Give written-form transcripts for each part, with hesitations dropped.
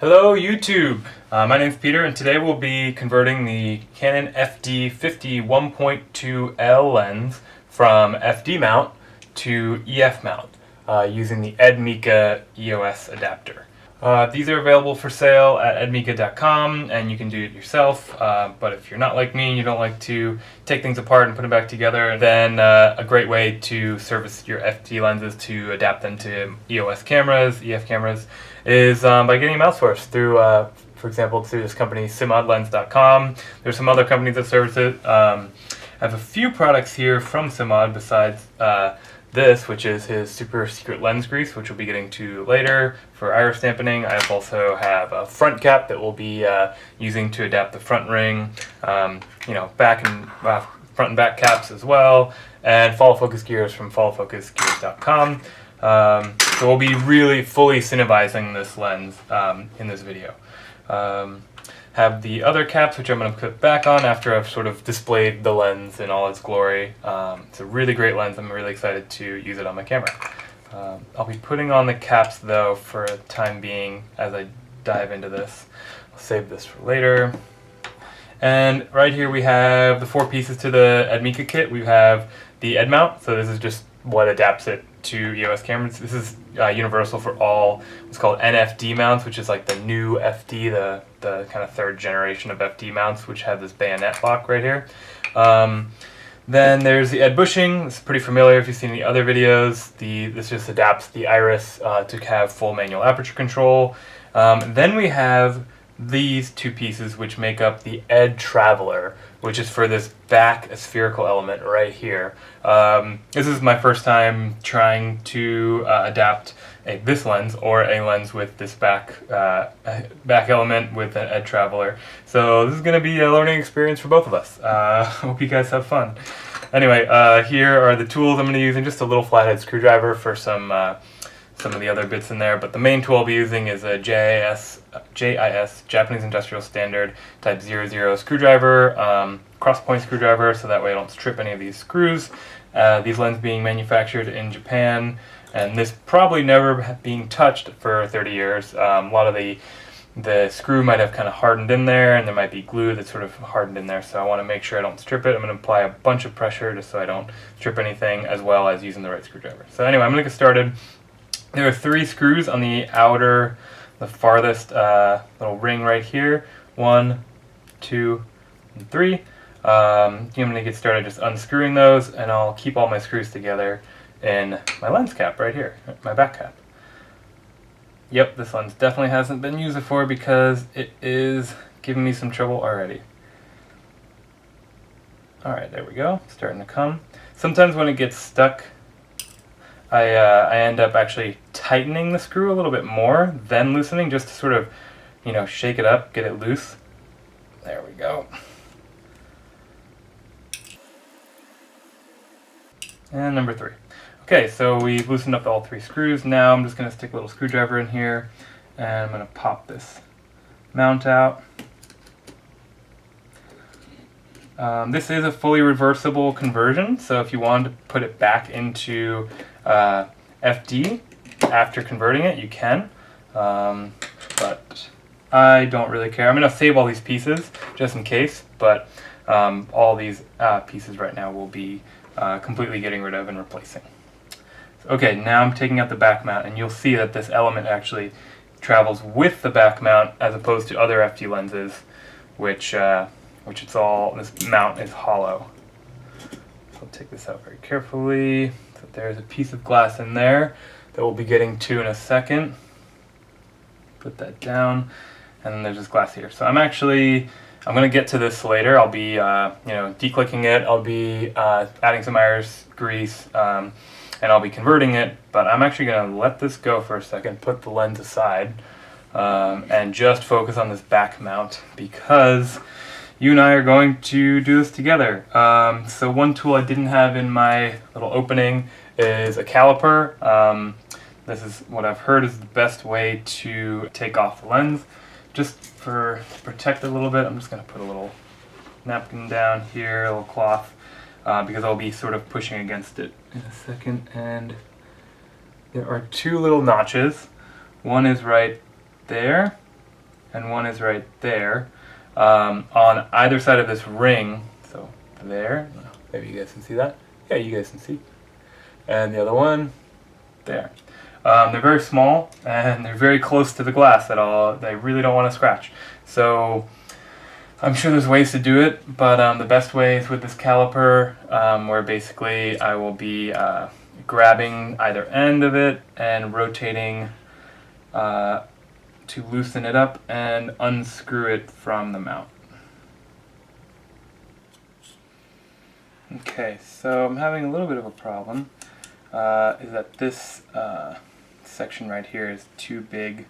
Hello YouTube! My name is Peter and today we'll be converting the Canon FD 50 1.2L lens from FD mount to EF mount using the Ed Mica EOS adapter. These are available for sale at edmica.com and you can do it yourself, but if you're not like me and you don't like to take things apart and put them back together, then a great way to service your FD lenses to adapt them to EOS cameras, EF cameras, is by getting them outsourced through, for example, through this company, cine-modding.com. There's some other companies that service it. I have a few products here from cine-mod besides this, which is his super secret lens grease, which we'll be getting to later for iris dampening. I also have a front cap that we'll be using to adapt the front ring, back and front and back caps as well, and follow focus gears from followfocusgears.com. So we'll be really fully cinevizing this lens in this video. Have the other caps, which I'm going to put back on after I've sort of displayed the lens in all its glory. It's a really great lens. I'm really excited to use it on my camera. I'll be putting on the caps though for a time being as I dive into this. I'll save this for later. And right here we have the 4 pieces to the Ed Mica kit. We have the Ed mount, so this is just what adapts it to EOS cameras. This is universal for all what's called nFD mounts, which is like the new FD, the kind of 3rd generation of FD mounts, which have this bayonet lock right here. Then there's the Ed bushing. It's pretty familiar if you've seen the other videos. This just adapts the iris to have full manual aperture control. Then we have these 2 pieces which make up the Ed Traveler, which is for this back spherical element right here. This is my first time trying to adapt this lens or a lens with this back element with an Ed Traveler. So this is going to be a learning experience for both of us. Hope you guys have fun. Anyway, here are the tools I'm going to be using. Just a little flathead screwdriver for some of the other bits in there, but the main tool I'll be using is a JIS, Japanese Industrial Standard Type 00 screwdriver, cross-point screwdriver, so that way I don't strip any of these screws. These lenses being manufactured in Japan, and this probably never being touched for 30 years. A lot of the screw might have kind of hardened in there, and there might be glue that's sort of hardened in there, so I want to make sure I don't strip it. I'm going to apply a bunch of pressure just so I don't strip anything, as well as using the right screwdriver. So anyway, I'm going to get started. There are 3 screws on the outer, the farthest little ring right here. 1, 2, and 3. I'm going to get started just unscrewing those, and I'll keep all my screws together in my lens cap right here, my back cap. Yep, this lens definitely hasn't been used before because it is giving me some trouble already. Alright, there we go, starting to come. Sometimes when it gets stuck, I end up actually tightening the screw a little bit more than loosening, just to sort of, shake it up, get it loose. There we go. And number 3. Okay, so we've loosened up all 3 screws. Now I'm just going to stick a little screwdriver in here, and I'm going to pop this mount out. This is a fully reversible conversion, so if you wanted to put it back into FD after converting it, you can, but I don't really care. I'm going to save all these pieces just in case, but all these pieces right now will be completely getting rid of and replacing. Okay, now I'm taking out the back mount, and you'll see that this element actually travels with the back mount as opposed to other FD lenses, which this mount is hollow. So I'll take this out very carefully. So there's a piece of glass in there that we'll be getting to in a second. Put that down, and then there's this glass here. So I'm going to get to this later. I'll be declicking it. I'll be adding some iris grease, and I'll be converting it. But I'm actually going to let this go for a second, put the lens aside, and just focus on this back mount because you and I are going to do this together. So one tool I didn't have in my little opening is a caliper. This is what I've heard is the best way to take off the lens. Just to protect it a little bit, I'm just going to put a little napkin down here, a little cloth, because I'll be sort of pushing against it in a second. And there are 2 little notches. One is right there, and one is right there. On either side of this ring, so there, maybe you guys can see that. Yeah, you guys can see. And the other one, there. They're very small and they're very close to the glass at all. They really don't want to scratch. So I'm sure there's ways to do it, but the best way is with this caliper, where basically I will be grabbing either end of it and rotating to loosen it up and unscrew it from the mount. Okay, so I'm having a little bit of a problem, is that this section right here is too big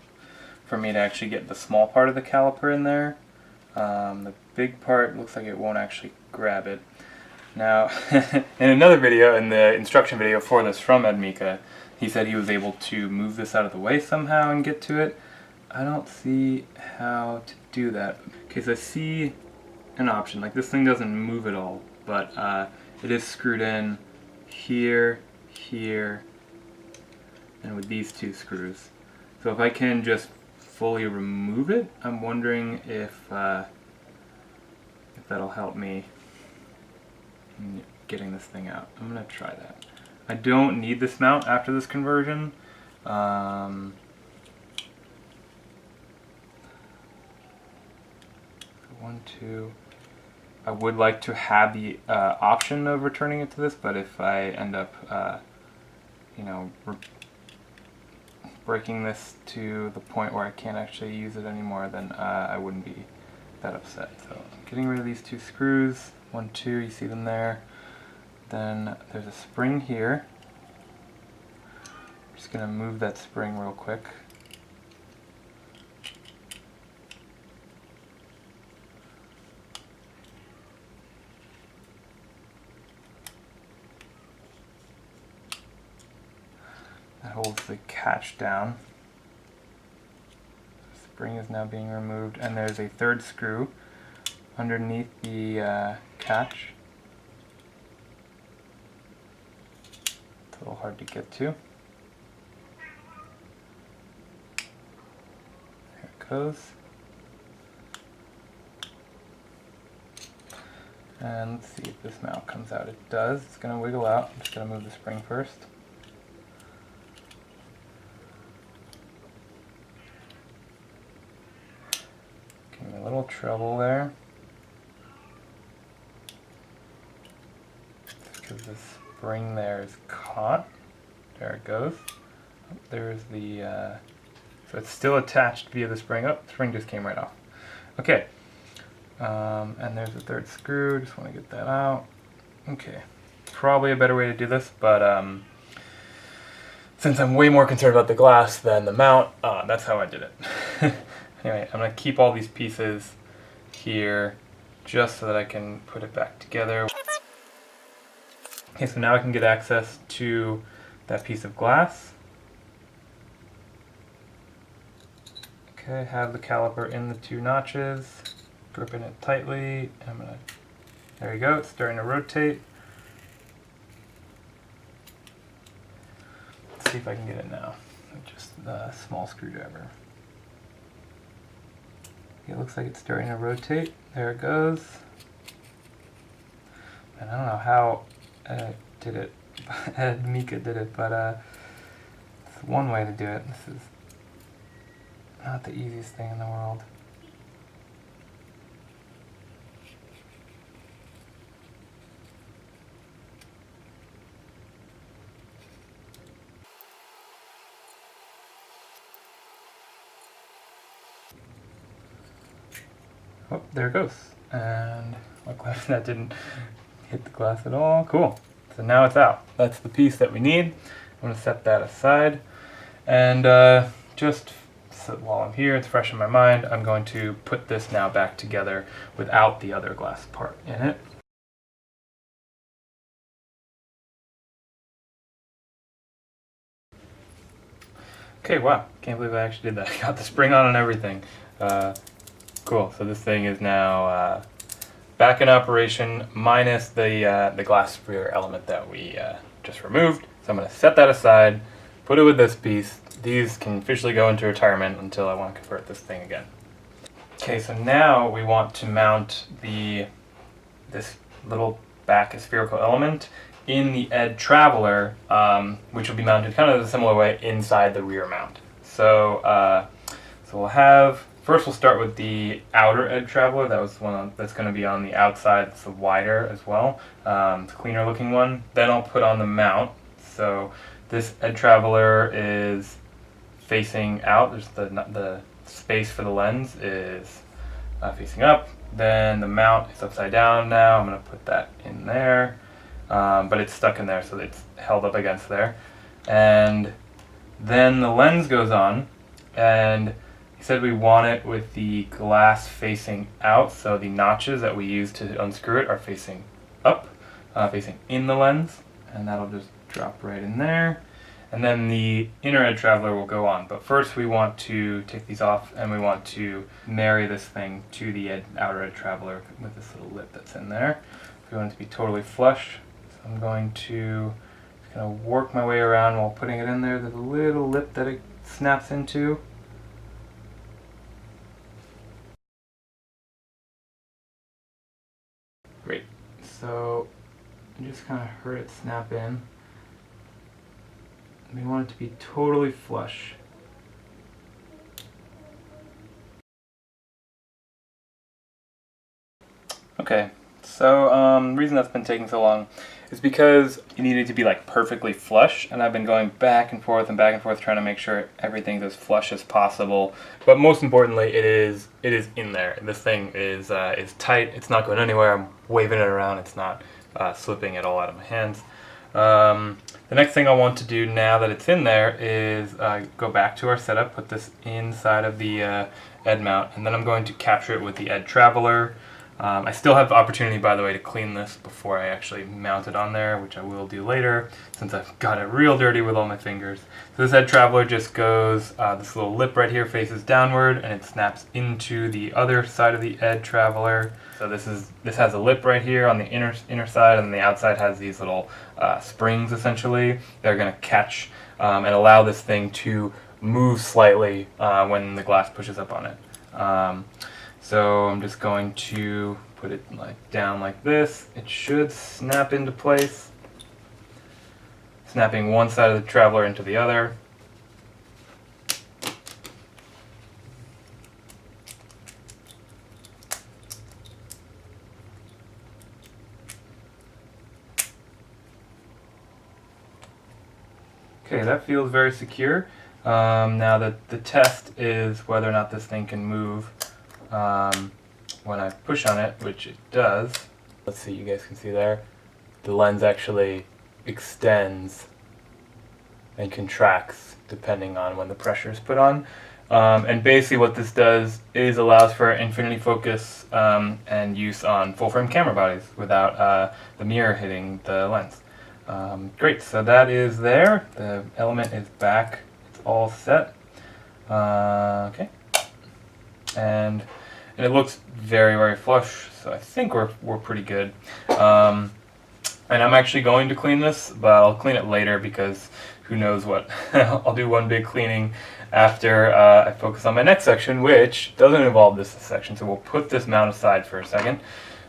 for me to actually get the small part of the caliper in there. The big part looks like it won't actually grab it. Now, in another video, in the instruction video for this from Ed Mika, he said he was able to move this out of the way somehow and get to it. I don't see how to do that. Okay, so I see an option. Like, this thing doesn't move at all, but it is screwed in here, here, and with these two screws. So if I can just fully remove it, I'm wondering if that'll help me in getting this thing out. I'm gonna try that. I don't need this mount after this conversion. 1, 2. I would like to have the option of returning it to this, but if I end up, you know, breaking this to the point where I can't actually use it anymore, then I wouldn't be that upset. So I'm getting rid of these two screws. 1, 2, you see them there. Then there's a spring here. I'm just gonna move that spring real quick. That holds the catch down. The spring is now being removed, and there's a third screw underneath the catch. It's a little hard to get to. There it goes. And let's see if this mount comes out. It does. It's going to wiggle out. I'm just going to move the spring first. Give me a little trouble there, because the spring there is caught. There it goes. Oh, there's the, so it's still attached via the spring. Oh, the spring just came right off. Okay, and there's the third screw. Just want to get that out. Okay, probably a better way to do this, but since I'm way more concerned about the glass than the mount, that's how I did it. Anyway, I'm going to keep all these pieces here just so that I can put it back together. Okay, so now I can get access to that piece of glass. Okay, have the caliper in the two notches, gripping it tightly. I'm gonna, there you go, it's starting to rotate. Let's see if I can get it now with just the small screwdriver. It looks like it's starting to rotate. There it goes. And I don't know how did it. Ed Mika did it, but it's one way to do it. This is not the easiest thing in the world. Oh, there it goes. And I'm glad that didn't hit the glass at all. Cool. So now it's out. That's the piece that we need. I'm going to set that aside. And just so while I'm here, it's fresh in my mind, I'm going to put this now back together without the other glass part in it. Okay, wow. Can't believe I actually did that. I got the spring on and everything. Cool, so this thing is now back in operation minus the glass rear element that we just removed. So I'm going to set that aside, put it with this piece. These can officially go into retirement until I want to convert this thing again. Okay, so now we want to mount this little back spherical element in the Ed Traveler, which will be mounted kind of a similar way inside the rear mount. So, we'll have, first we'll start with the outer Ed Traveler. That was the one that's going to be on the outside. It's the wider as well. It's a cleaner looking one. Then I'll put on the mount. So this Ed Traveler is facing out. There's the space for the lens is facing up. Then the mount is upside down now. I'm going to put that in there. But it's stuck in there, so it's held up against there. And then the lens goes on, and he said we want it with the glass facing out, so the notches that we use to unscrew it are facing up, facing in the lens, and that'll just drop right in there. And then the inner Ed Traveler will go on. But first we want to take these off, and we want to marry this thing to the outer Ed Traveler with this little lip that's in there. We want it to be totally flush. So I'm going to work my way around while putting it in there. There's a little lip that it snaps into. Great. So I just kind of heard it snap in. We want it to be totally flush. Okay, so the reason that's been taking so long is because you need it to be like perfectly flush, and I've been going back and forth trying to make sure everything's as flush as possible. But most importantly, it is in there. This thing is tight. It's not going anywhere. I'm waving it around. It's not slipping at all out of my hands. The next thing I want to do now that it's in there is go back to our setup, put this inside of the Ed mount, and then I'm going to capture it with the Ed Traveler. I still have the opportunity, by the way, to clean this before I actually mount it on there, which I will do later, since I've got it real dirty with all my fingers. So this Ed Traveler just goes, this little lip right here faces downward, and it snaps into the other side of the Ed Traveler. So this has a lip right here on the inner side, and the outside has these little springs, essentially. They're going to catch and allow this thing to move slightly when the glass pushes up on it. So I'm just going to put it down like this. It should snap into place, snapping one side of the Traveler into the other. Okay, that feels very secure. Now the test is whether or not this thing can move when I push on it, which it does. Let's see, you guys can see there. The lens actually extends and contracts depending on when the pressure is put on. And basically what this does is allows for infinity focus and use on full frame camera bodies without the mirror hitting the lens. Great, so that is there. The element is back. It's all set. Okay. And it looks very, very flush, so I think we're pretty good. And I'm actually going to clean this, but I'll clean it later because who knows what. I'll do one big cleaning after I focus on my next section, which doesn't involve this section. So we'll put this mount aside for a second,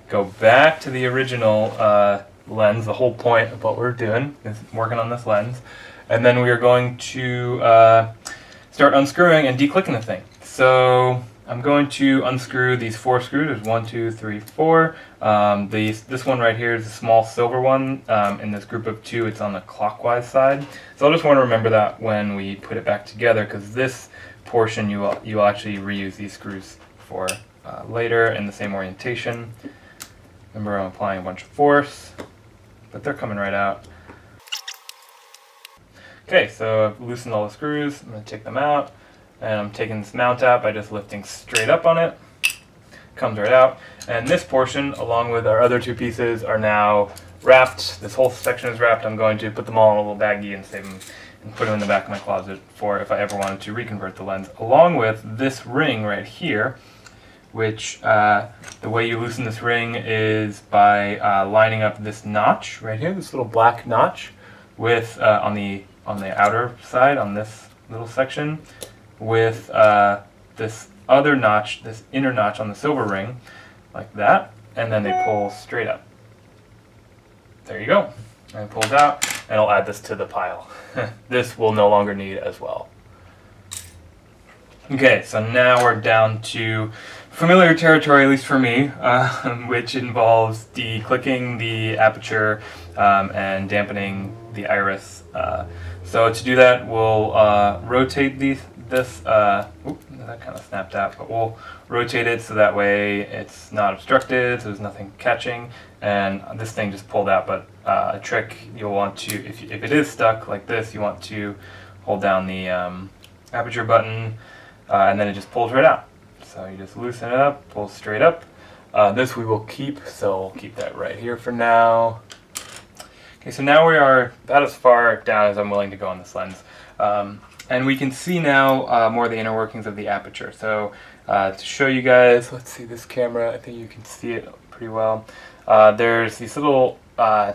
go back to the original lens. The whole point of what we're doing is working on this lens, and then we are going to start unscrewing and declicking the thing. So I'm going to unscrew these 4 screws. There's 1, 2, 3, 4. This one right here is a small silver one. In this group of 2, it's on the clockwise side. So I'll just want to remember that when we put it back together, because this portion you will actually reuse these screws for later in the same orientation. Remember, I'm applying a bunch of force, but they're coming right out. Okay, so I've loosened all the screws. I'm going to take them out. And I'm taking this mount out by just lifting straight up on it. Comes right out. And this portion, along with our other 2 pieces, are now wrapped. This whole section is wrapped. I'm going to put them all in a little baggie and save them and put them in the back of my closet for if I ever wanted to reconvert the lens. Along with this ring right here, which the way you loosen this ring is by lining up this notch right here, this little black notch, with on the outer side on this little section, with this other notch, this inner notch on the silver ring, like that, and then they pull straight up. There you go. And it pulls out, and I'll add this to the pile. This will no longer need as well. Okay, so now we're down to familiar territory, at least for me, which involves declicking the aperture and dampening the iris. So to do that, we'll rotate this. That kind of snapped out, but we'll rotate it so that way it's not obstructed, so there's nothing catching. And this thing just pulled out, but a trick you'll want to, if it is stuck like this, you want to hold down the aperture button, and then it just pulls right out. So you just loosen it up, pull straight up. This we will keep, so we'll keep that right here for now. Okay, so now we are about as far down as I'm willing to go on this lens. And we can see now more of the inner workings of the aperture. So to show you guys, let's see this camera, I think you can see it pretty well. There's these little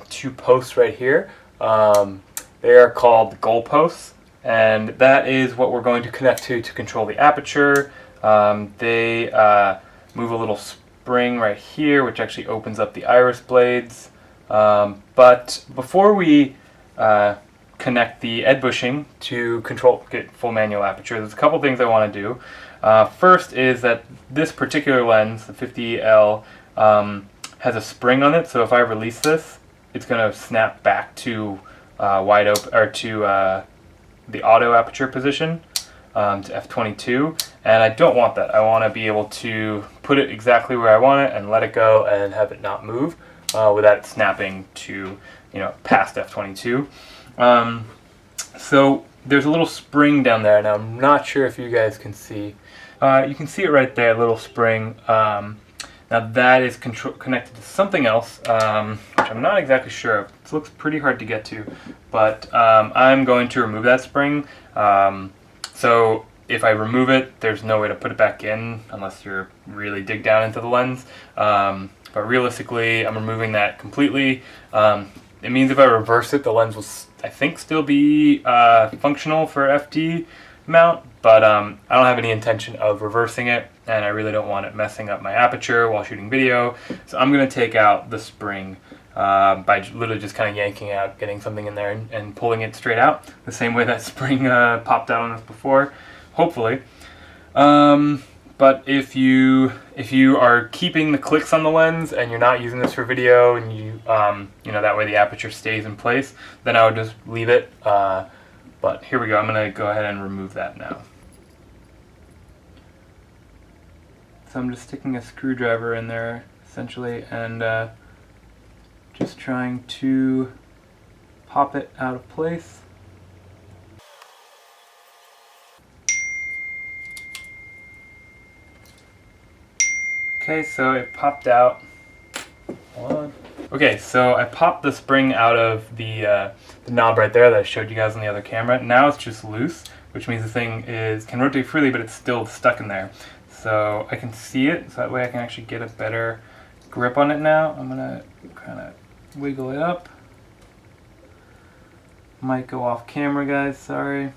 two posts right here. They are called goal posts, and that is what we're going to connect to control the aperture. They move a little spring right here, which actually opens up the iris blades. But before we connect the Ed bushing to get full manual aperture, there's a couple things I want to do. First is that this particular lens, the 50L, has a spring on it, so if I release this, it's going to snap back to wide open, or to the auto aperture position, to f/22, and I don't want that. I want to be able to put it exactly where I want it and let it go and have it not move without it snapping to, past f/22. So there's a little spring down there. Now I'm not sure if you guys can see. You can see it right there, a little spring. Now that is connected to something else, which I'm not exactly sure of. It looks pretty hard to get to, but I'm going to remove that spring. So if I remove it, there's no way to put it back in unless you really dig down into the lens. But realistically, I'm removing that completely. It means if I reverse it, the lens will, I think, still be functional for FD mount, but I don't have any intention of reversing it, and I really don't want it messing up my aperture while shooting video. So I'm going to take out the spring by literally just kind of yanking out, getting something in there and pulling it straight out, the same way that spring popped out on us before, hopefully. But if you are keeping the clicks on the lens and you're not using this for video, and that way the aperture stays in place, then I would just leave it. But here we go. I'm going to go ahead and remove that now. So I'm just sticking a screwdriver in there essentially, and just trying to pop it out of place. Okay, so it popped out. Hold on. Okay, so I popped the spring out of the knob right there that I showed you guys on the other camera. Now it's just loose, which means the thing can rotate freely, but it's still stuck in there. So I can see it, so that way I can actually get a better grip on it now. I'm gonna kind of wiggle it up. Might go off camera, guys, sorry.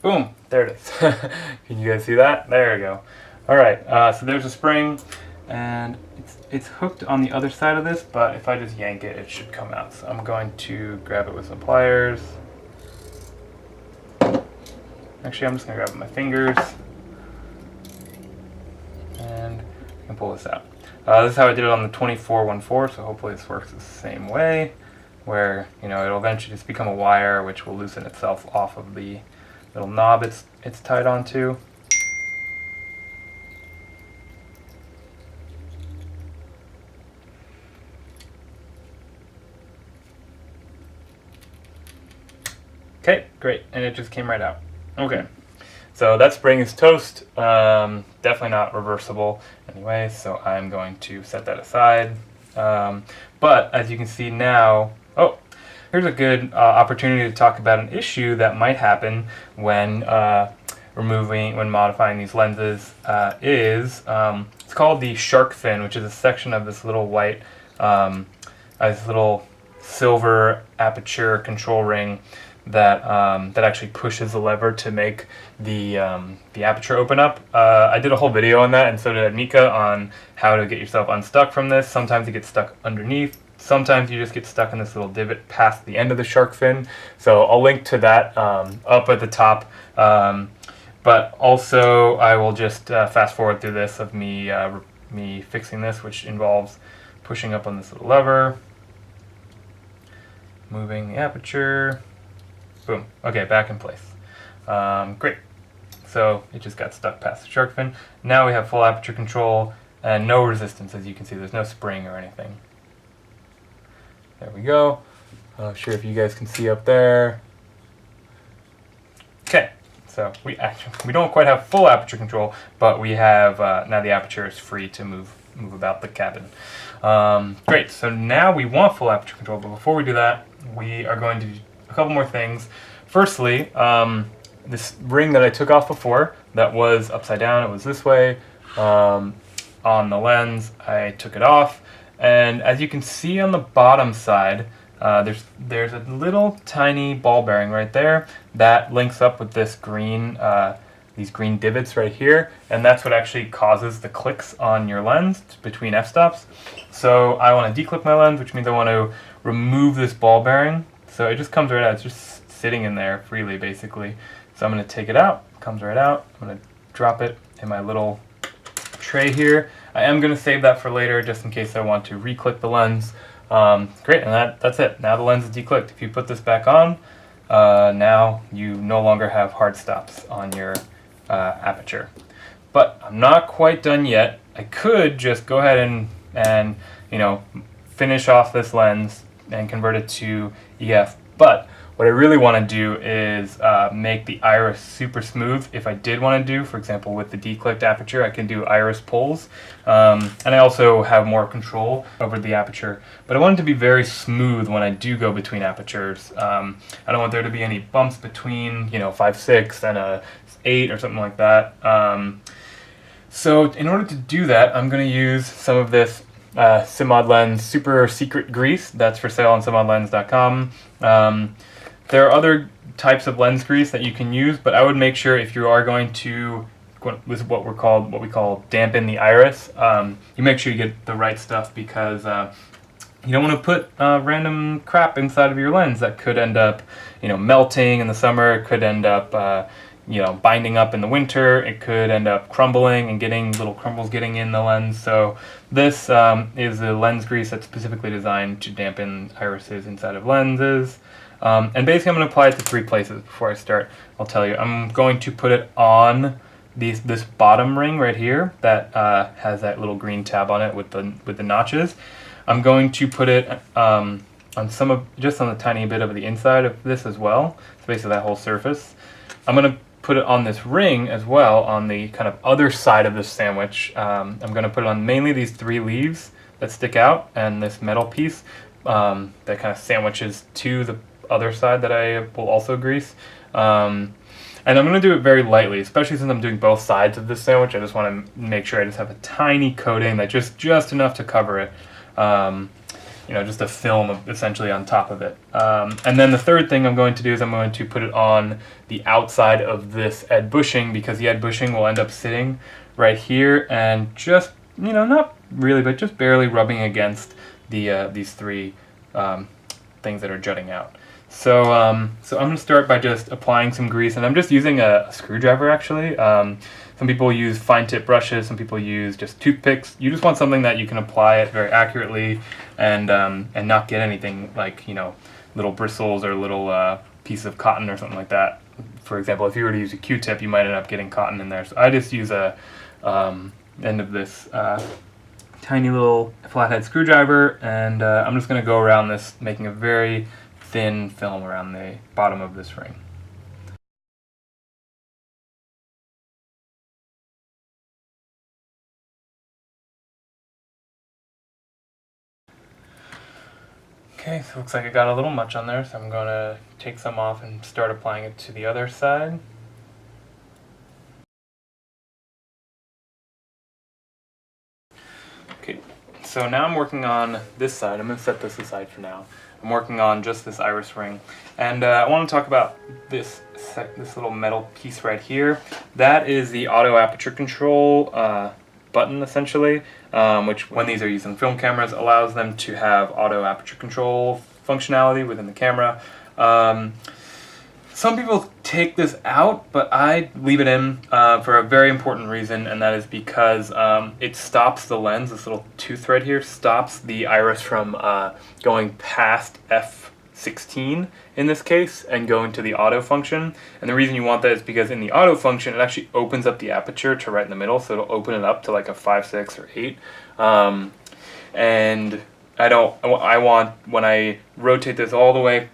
Boom, there it is. Can you guys see that? There we go. Alright, so there's a spring, and it's hooked on the other side of this, but if I just yank it, it should come out. So I'm going to grab it with some pliers. Actually, I'm just going to grab it with my fingers, and I can pull this out. This is how I did it on the 2414, so hopefully this works the same way, where it'll eventually just become a wire, which will loosen itself off of the little knob it's tied onto. Okay, great, and it just came right out. Okay, so that spring is toast, definitely not reversible anyway, so I'm going to set that aside. But as you can see now, here's a good opportunity to talk about an issue that might happen when modifying these lenses. It's called the shark fin, which is a section of this little white, this little silver aperture control ring that actually pushes the lever to make the aperture open up. I did a whole video on that, and so did Ed Mika, on how to get yourself unstuck from this. Sometimes you get stuck underneath. Sometimes you just get stuck in this little divot past the end of the shark fin. So I'll link to that up at the top. But also I will just fast forward through this of me fixing this, which involves pushing up on this little lever, moving the aperture, boom, okay, back in place. Great. So it just got stuck past the shark fin. Now we have full aperture control and no resistance, as you can see. There's no spring or anything. There we go. I'm not sure if you guys can see up there. Okay, so we don't quite have full aperture control, but we have now the aperture is free to move about the cabin. Great. So now we want full aperture control, but before we do that, we are going to do a couple more things. Firstly, this ring that I took off before, that was upside down. It was this way on the lens. I took it off. And as you can see on the bottom side, there's a little tiny ball bearing right there that links up with this green, these green divots right here, and that's what actually causes the clicks on your lens between f-stops. So I want to declick my lens, which means I want to remove this ball bearing. So it just comes right out. It's just sitting in there freely, basically. So I'm going to take it out. It comes right out. I'm going to drop it in my little tray here. I am going to save that for later, just in case I want to re-click the lens. Great, and that's it. Now the lens is declicked. If you put this back on, now you no longer have hard stops on your aperture. But I'm not quite done yet. I could just go ahead and finish off this lens and convert it to EF. But what I really want to do is make the iris super smooth. If I did want to do, for example, with the declicked aperture, I can do iris pulls. And I also have more control over the aperture. But I want it to be very smooth when I do go between apertures. I don't want there to be any bumps between, 5.6 and a 8 or something like that. So in order to do that, I'm going to use some of this cine-mod lens super secret grease that's for sale on cine-modding.com. There are other types of lens grease that you can use, but I would make sure, if you are going to, this is what we call dampen the iris, you make sure you get the right stuff, because you don't want to put random crap inside of your lens that could end up, melting in the summer. It could end up, binding up in the winter. It could end up crumbling and getting little crumbles getting in the lens. So this is a lens grease that's specifically designed to dampen irises inside of lenses. And basically I'm going to apply it to 3 places before I start. I'll tell you. I'm going to put it on this bottom ring right here that has that little green tab on it with the notches. I'm going to put it on just on the tiny bit of the inside of this as well. So basically that whole surface. I'm going to put it on this ring as well on the kind of other side of this sandwich. I'm going to put it on mainly these 3 leaves that stick out and this metal piece that kind of sandwiches to the other side that I will also grease. And I'm going to do it very lightly, especially since I'm doing both sides of this sandwich. I just want to make sure I just have a tiny coating that just enough to cover it. Just a film essentially on top of it. And then the third thing I'm going to do is I'm going to put it on the outside of this Ed bushing, because the Ed bushing will end up sitting right here and just, not really, but just barely rubbing against these 3 things that are jutting out. So I'm going to start by just applying some grease, and I'm just using a screwdriver actually. Some people use fine tip brushes, some people use just toothpicks. You just want something that you can apply it very accurately and not get anything like, little bristles or little piece of cotton or something like that. For example, if you were to use a Q-tip, you might end up getting cotton in there. So I just use a end of this tiny little flathead screwdriver, and I'm just going to go around this, making a very thin film around the bottom of this ring. Okay, so it looks like I got a little much on there, so I'm going to take some off and start applying it to the other side. Okay, so now I'm working on this side. I'm going to set this aside for now. I'm working on just this iris ring. And I want to talk about this little metal piece right here. That is the auto aperture control button, essentially, which when these are used in film cameras allows them to have auto aperture control functionality within the camera. Some people take this out, but I leave it in for a very important reason, and that is because it stops the lens. This little tooth right here stops the iris from going past f16 in this case and going to the auto function. And the reason you want that is because in the auto function it actually opens up the aperture to right in the middle, so it'll open it up to like a 5, 6, or 8. And I want, when I rotate this all the way,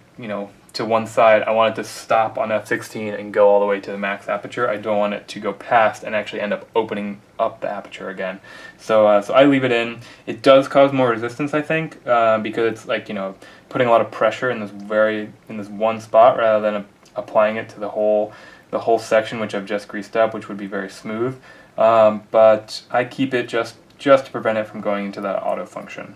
to one side, I want it to stop on f16 and go all the way to the max aperture. I don't want it to go past and actually end up opening up the aperture again. So I leave it in. It does cause more resistance, I think, because it's like, putting a lot of pressure in this one spot rather than applying it to the whole section, which I've just greased up, which would be very smooth. But I keep it just to prevent it from going into that auto function.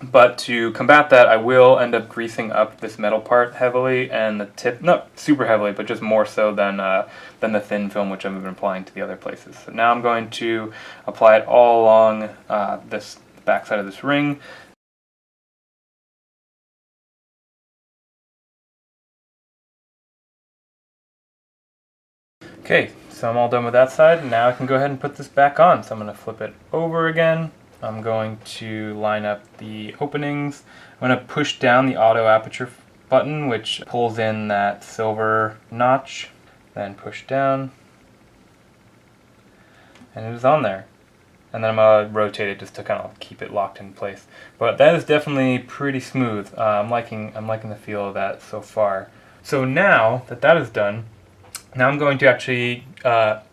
But to combat that, I will end up greasing up this metal part heavily, and the tip, not super heavily, but just more so than the thin film, which I've been applying to the other places. So now I'm going to apply it all along this backside of this ring. Okay, so I'm all done with that side, and now I can go ahead and put this back on. So I'm going to flip it over again. I'm going to line up the openings. I'm going to push down the auto aperture button, which pulls in that silver notch, then push down, and it is on there. And then I'm going to rotate it just to kind of keep it locked in place. But that is definitely pretty smooth. I'm liking the feel of that so far. So now that is done, now I'm going to actually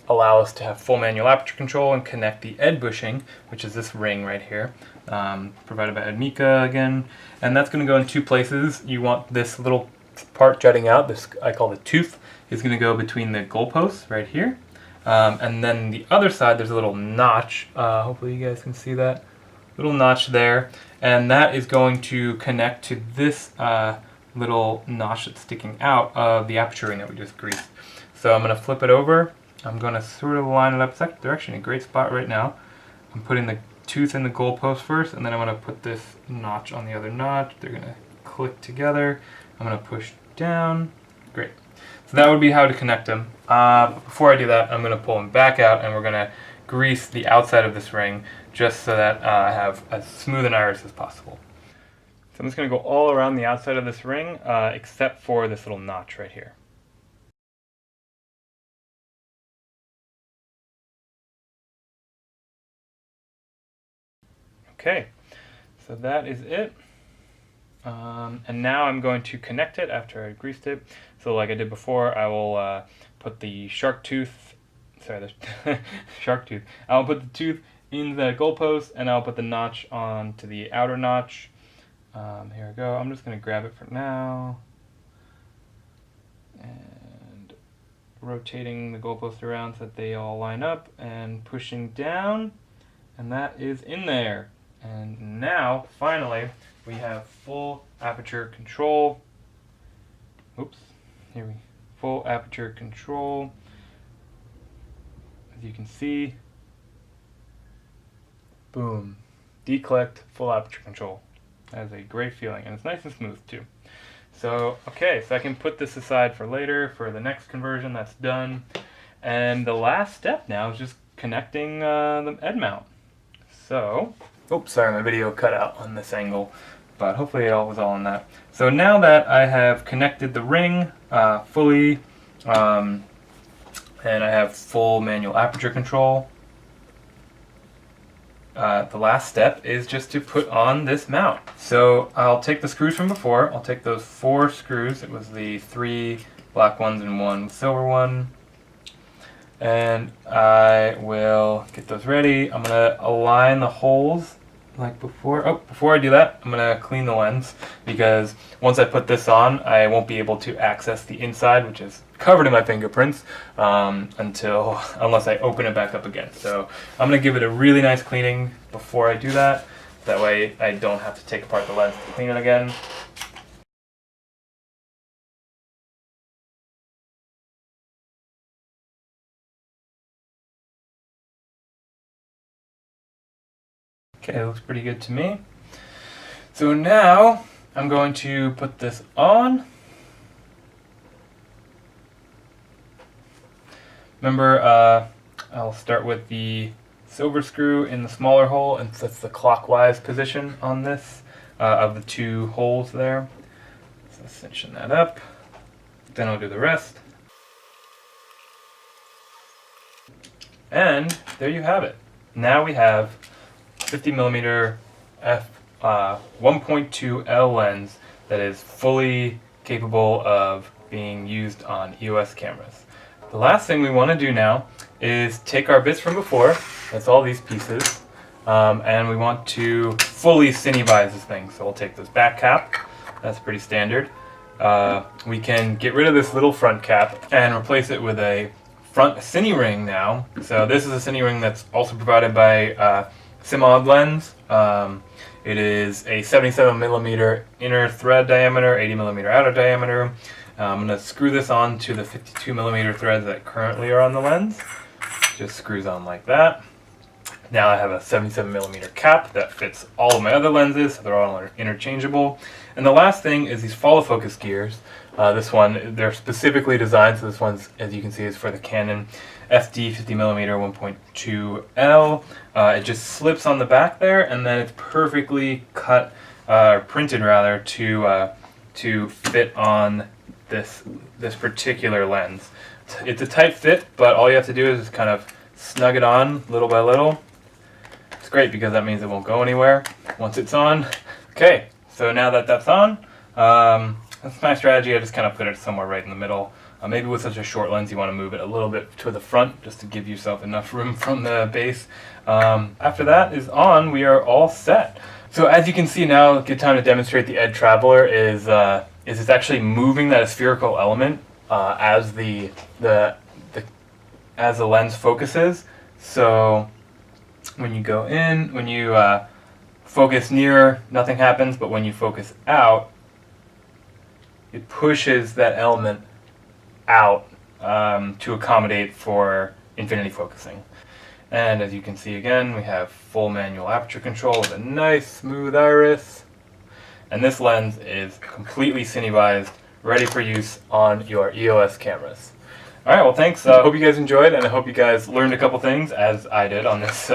allow us to have full manual aperture control and connect the Ed bushing, which is this ring right here, provided by Ed Mika again. And that's going to go in 2 places. You want this little part jutting out, this I call the tooth, is going to go between the goalposts right here. And then the other side, there's a little notch. Hopefully you guys can see that. Little notch there. And that is going to connect to this little notch that's sticking out of the aperture ring that we just greased. So I'm going to flip it over. I'm going to sort of line it up. They're actually in a great spot right now. I'm putting the tooth in the goalpost first, and then I'm going to put this notch on the other notch. They're going to click together. I'm going to push down. Great. So that would be how to connect them. Before I do that, I'm going to pull them back out, and we're going to grease the outside of this ring just so that I have as smooth an iris as possible. So I'm just going to go all around the outside of this ring, except for this little notch right here. Okay, so that is it. And now I'm going to connect it after I greased it. So like I did before, I will put the shark tooth, shark tooth. I'll put the tooth in the goalpost, and I'll put the notch onto the outer notch. Here we go. I'm just going to grab it for now. And rotating the goalpost around so that they all line up, and pushing down, and that is in there. And now, finally, we have full aperture control. Oops, here we go. Full aperture control. As you can see, boom, declicked, full aperture control. That is a great feeling, and it's nice and smooth too. So, okay, so I can put this aside for later, for the next conversion. That's done. And the last step now is just connecting the Ed mount. So, oops, sorry, my video cut out on this angle, but hopefully it was all in that. So now that I have connected the ring fully, and I have full manual aperture control, the last step is just to put on this mount. So I'll take the screws from before. I'll take those 4 screws. It was the 3 black ones and 1 silver one. And I will get those ready. I'm going to align the holes like before. Oh, before I do that, I'm going to clean the lens, because once I put this on, I won't be able to access the inside, which is covered in my fingerprints, unless I open it back up again. So I'm going to give it a really nice cleaning before I do that. That way I don't have to take apart the lens to clean it again. Okay, looks pretty good to me. So now I'm going to put this on. Remember, I'll start with the silver screw in the smaller hole, and that's the clockwise position on this of the two holes there. So cinching that up. Then I'll do the rest. And there you have it. Now we have 50mm f 1.2L lens that is fully capable of being used on EOS cameras. The last thing we want to do now is take our bits from before, that's all these pieces, and we want to fully cine-vise this thing. So we'll take this back cap, that's pretty standard. We can get rid of this little front cap and replace it with a front cine ring now. So this is a cine ring that's also provided by cine-mod lens. It is a 77mm inner thread diameter, 80mm outer diameter. I'm going to screw this on to the 52mm threads that currently are on the lens. Just screws on like that. Now I have a 77mm cap that fits all of my other lenses, so they're all interchangeable. And the last thing is these follow focus gears. This one, they're specifically designed, so this one's, as you can see, is for the Canon FD 50mm 1.2L. It just slips on the back there, and then it's perfectly cut, or printed rather, to fit on this particular lens. It's a tight fit, but all you have to do is just kind of snug it on little by little. It's great because that means it won't go anywhere once it's on. Okay, so now that that's on, that's my strategy. I just kind of put it somewhere right in the middle. Maybe with such a short lens you want to move it a little bit to the front just to give yourself enough room from the base. After that is on, we are all set. So as you can see now, a good time to demonstrate the Ed Traveler is it's actually moving that spherical element as the lens focuses. So when you go in, when you focus near, nothing happens, but when you focus out, it pushes that element out to accommodate for infinity focusing. And as you can see again, we have full manual aperture control with a nice smooth iris. And this lens is completely cine-vised, ready for use on your EOS cameras. Alright, well thanks. Hope you guys enjoyed, and I hope you guys learned a couple things, as I did on this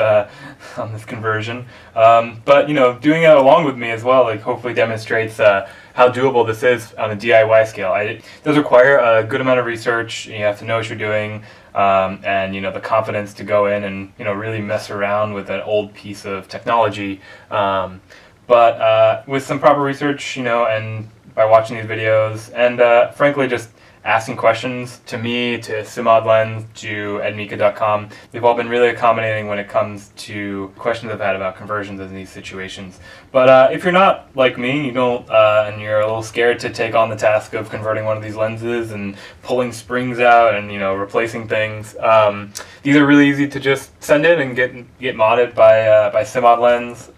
conversion. But you know, doing it along with me as well, like hopefully demonstrates how doable this is on a DIY scale. It does require a good amount of research. You have to know what you're doing, and you know, the confidence to go in and really mess around with an old piece of technology. But with some proper research, and by watching these videos, and frankly just asking questions to me, to cine-mod lens, to edmica.com. They've all been really accommodating when it comes to questions I've had about conversions in these situations. But if you're not like me, and you're a little scared to take on the task of converting one of these lenses and pulling springs out and replacing things, these are really easy to just send in and get modded by cine-mod lens.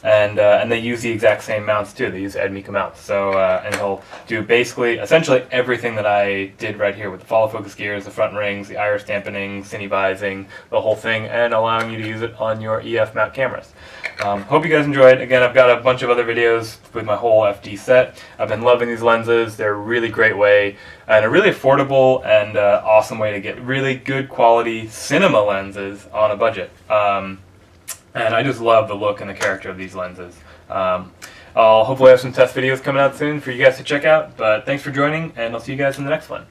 And they use the exact same mounts too. They use Ed Mica mounts. So and he'll do essentially everything that I did right here with the follow focus gears, the front rings, the iris dampening, cine-vising, the whole thing, and allowing you to use it on your EF mount cameras. Hope you guys enjoyed. Again, I've got a bunch of other videos with my whole FD set. I've been loving these lenses. They're a really great way and a really affordable and awesome way to get really good quality cinema lenses on a budget. And I just love the look and the character of these lenses. I'll hopefully have some test videos coming out soon for you guys to check out, but thanks for joining, and I'll see you guys in the next one.